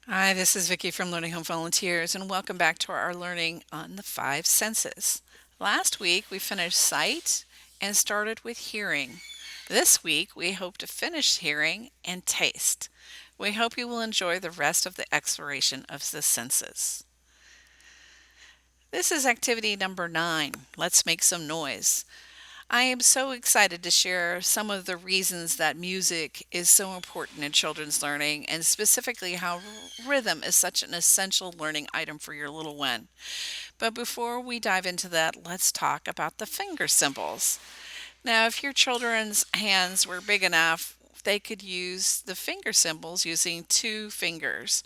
Hi, this is Vicki from Learning Home Volunteers, and welcome back to our learning on the five senses. Last week we finished sight and started with hearing. This week we hope to finish hearing and taste. We hope you will enjoy the rest of the exploration of the senses. This is activity number 9. Let's make some noise. I am so excited to share some of the reasons that music is so important in children's learning, and specifically how rhythm is such an essential learning item for your little one. But before we dive into that, let's talk about the finger symbols. Now, if your children's hands were big enough, they could use the finger symbols using two fingers.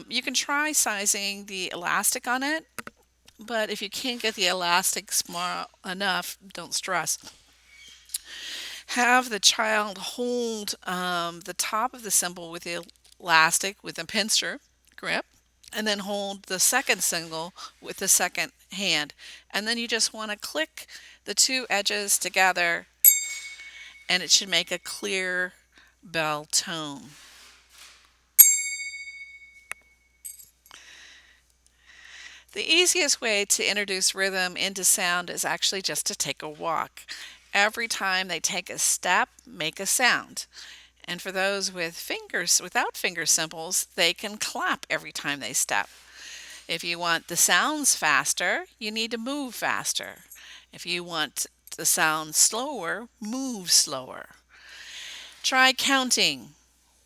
You can try sizing the elastic on it, but if you can't get the elastic small enough, don't stress. Have the child hold the top of the symbol with the elastic with a pincer grip, and then hold the second symbol with the second hand. And then you just want to click the two edges together, and it should make a clear bell tone. The easiest way to introduce rhythm into sound is actually just to take a walk. Every time they take a step, make a sound. And for those with fingers without finger symbols, they can clap every time they step. If you want the sounds faster, you need to move faster. If you want the sound slower, move slower. Try counting.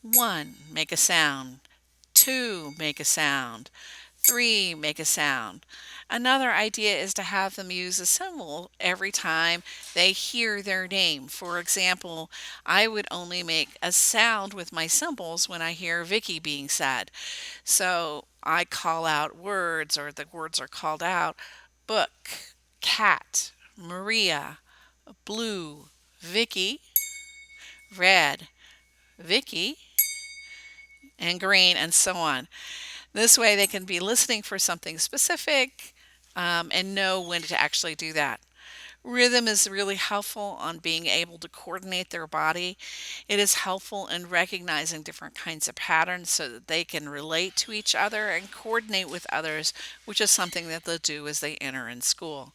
1, make a sound. 2, make a sound. 3, make a sound. Another idea is to have them use a symbol every time they hear their name. For example, I would only make a sound with my symbols when I hear Vicky being said. So I call out words, or the words are called out: book, cat, Maria, blue, Vicky, red, Vicky, and green, and so on. This way they can be listening for something specific, and know when to actually do that. Rhythm is really helpful on being able to coordinate their body. It is helpful in recognizing different kinds of patterns so that they can relate to each other and coordinate with others, which is something that they'll do as they enter in school.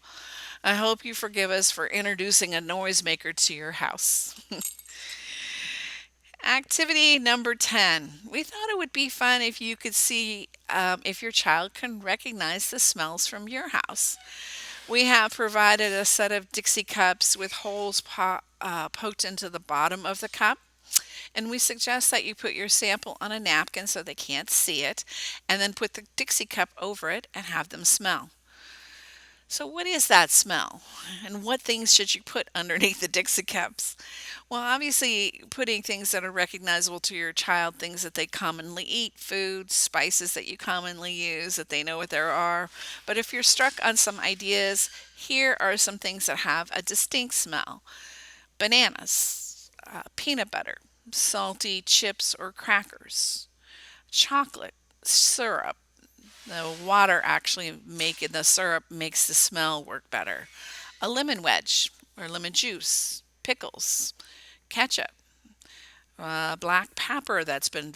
I hope you forgive us for introducing a noisemaker to your house. Activity number 10. We thought it would be fun if you could see if your child can recognize the smells from your house. We have provided a set of Dixie cups with holes poked into the bottom of the cup. And we suggest that you put your sample on a napkin so they can't see it, and then put the Dixie cup over it and have them smell. So, what is that smell? And what things should you put underneath the Dixie cups? Well, obviously, putting things that are recognizable to your child, things that they commonly eat, food, spices that you commonly use, that they know what there are. But if you're struck on some ideas, here are some things that have a distinct smell: bananas, peanut butter, salty chips or crackers, chocolate, syrup. The water actually making the syrup makes the smell work better. A lemon wedge or lemon juice, pickles, ketchup, black pepper that's been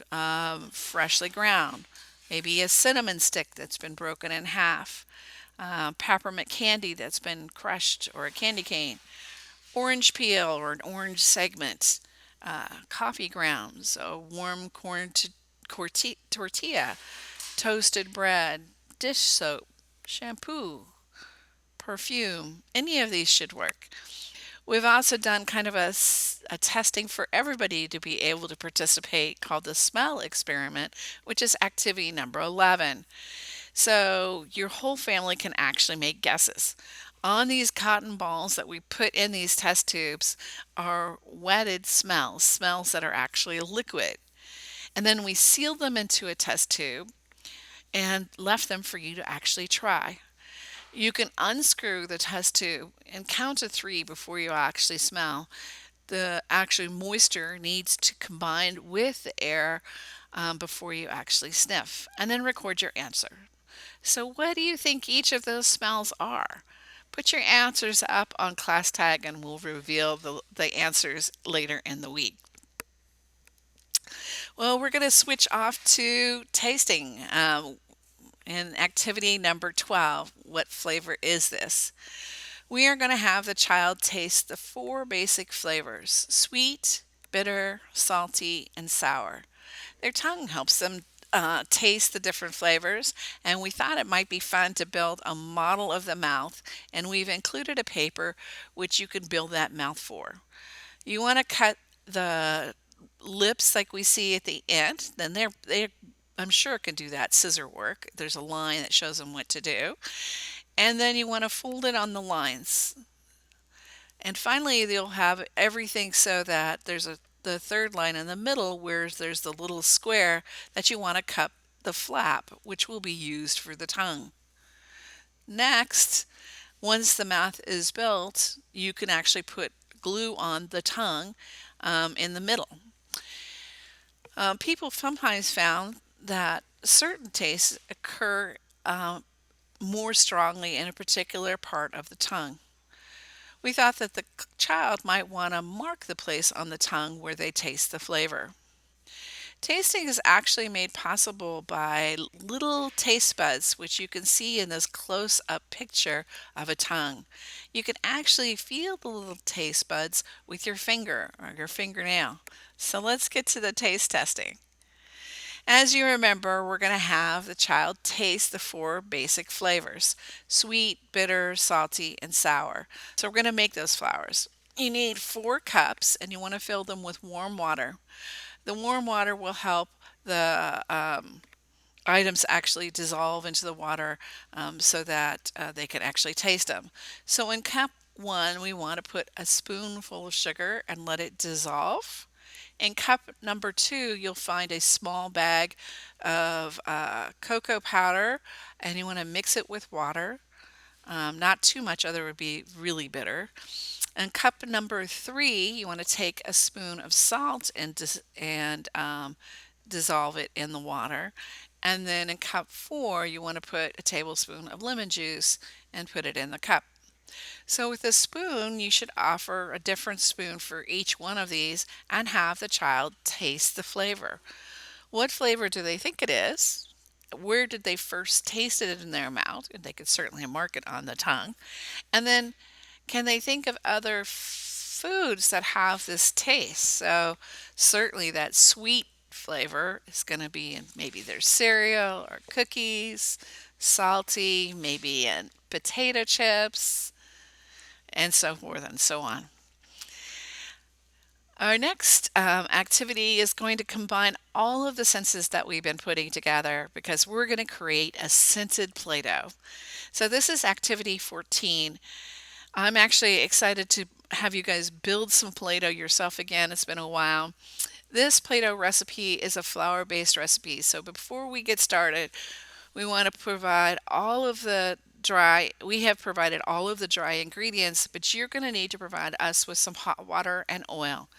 freshly ground, maybe a cinnamon stick that's been broken in half, peppermint candy that's been crushed, or a candy cane, orange peel or an orange segment, coffee grounds, a warm tortilla, toasted bread, dish soap, shampoo, perfume. Any of these should work. We've also done kind of a testing for everybody to be able to participate called the smell experiment, which is activity number 11. So your whole family can actually make guesses. On these cotton balls that we put in these test tubes are wetted smells, smells that are actually liquid. And then we sealed them into a test tube and left them for you to actually try. You can unscrew the test tube and count to 3 before you actually smell. The actual moisture needs to combine with the air before you actually sniff, and then record your answer. So, what do you think each of those smells are? Put your answers up on class tag and we'll reveal the answers later in the week. Well, we're going to switch off to tasting. In activity number 12, what flavor is this? We are going to have the child taste the four basic flavors: sweet, bitter, salty, and sour. Their tongue helps them taste the different flavors, and we thought it might be fun to build a model of the mouth, and we've included a paper which you can build that mouth for. You want to cut the lips like we see at the end, then they I'm sure can do that scissor work. There's a line that shows them what to do. And then you want to fold it on the lines. And finally, you'll have everything so that there's the third line in the middle where there's the little square that you want to cut the flap, which will be used for the tongue. Next, once the mouth is built, you can actually put glue on the tongue in the middle. People sometimes found that certain tastes occur more strongly in a particular part of the tongue. We thought that the child might want to mark the place on the tongue where they taste the flavor. Tasting is actually made possible by little taste buds, which you can see in this close up picture of a tongue. You can actually feel the little taste buds with your finger or your fingernail. So let's get to the taste testing. As you remember, we're going to have the child taste the four basic flavors: sweet, bitter, salty, and sour. So we're going to make those flowers. You need 4 cups and you want to fill them with warm water. The warm water will help the items actually dissolve into the water so that they can actually taste them. So in cup one, we want to put a spoonful of sugar and let it dissolve. In cup number 2, you'll find a small bag of cocoa powder, and you want to mix it with water. Not too much, other would be really bitter. In cup number 3, you want to take a spoon of salt and dissolve it in the water. And then in cup 4, you want to put a tablespoon of lemon juice and put it in the cup. So with a spoon, you should offer a different spoon for each one of these and have the child taste the flavor. What flavor do they think it is? Where did they first taste it in their mouth? And they could certainly mark it on the tongue. And then can they think of other foods that have this taste? So certainly that sweet flavor is going to be in maybe their cereal or cookies, salty, maybe in potato chips, and so forth and so on. Our next activity is going to combine all of the senses that we've been putting together because we're going to create a scented Play-Doh. So this is activity 14. I'm actually excited to have you guys build some Play-Doh yourself again. It's been a while. This Play-Doh recipe is a flour-based recipe. So before we get started, we want to provide all of the we have provided all of the dry ingredients, but you're going to need to provide us with some hot water and oil.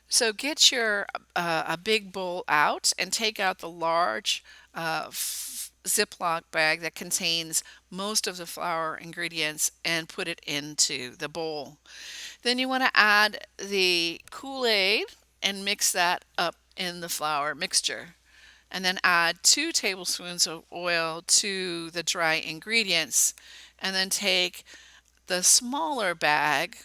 So get your a big bowl out and take out the large Ziploc bag that contains most of the flour ingredients and put it into the bowl. Then you want to add the Kool-Aid and mix that up in the flour mixture. And then add 2 tablespoons of oil to the dry ingredients. And then take the smaller bag,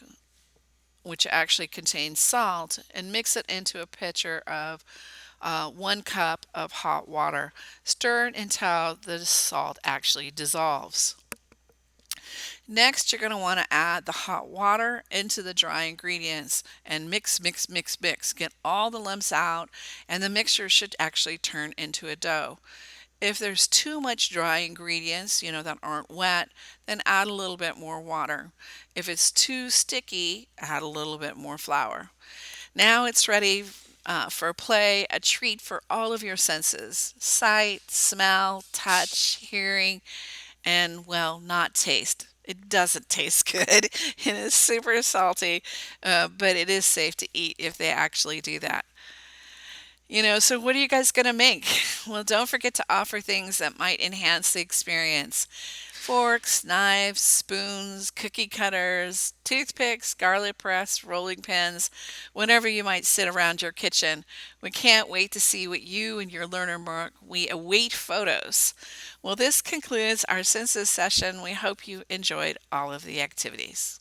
which actually contains salt, and mix it into a pitcher of 1 cup of hot water. Stir it until the salt actually dissolves. Next, you're going to want to add the hot water into the dry ingredients and mix, mix, mix, mix. Get all the lumps out, and the mixture should actually turn into a dough. If there's too much dry ingredients, that aren't wet, then add a little bit more water. If it's too sticky, add a little bit more flour. Now it's ready for play, a treat for all of your senses: sight, smell, touch, hearing, and, well, not taste. It doesn't taste good. It is super salty, but it is safe to eat if they actually do that. So what are you guys going to make? Well, don't forget to offer things that might enhance the experience. Forks, knives, spoons, cookie cutters, toothpicks, garlic press, rolling pins, whenever you might sit around your kitchen. We can't wait to see what you and your learner mark. We await photos. Well, this concludes our census session. We hope you enjoyed all of the activities.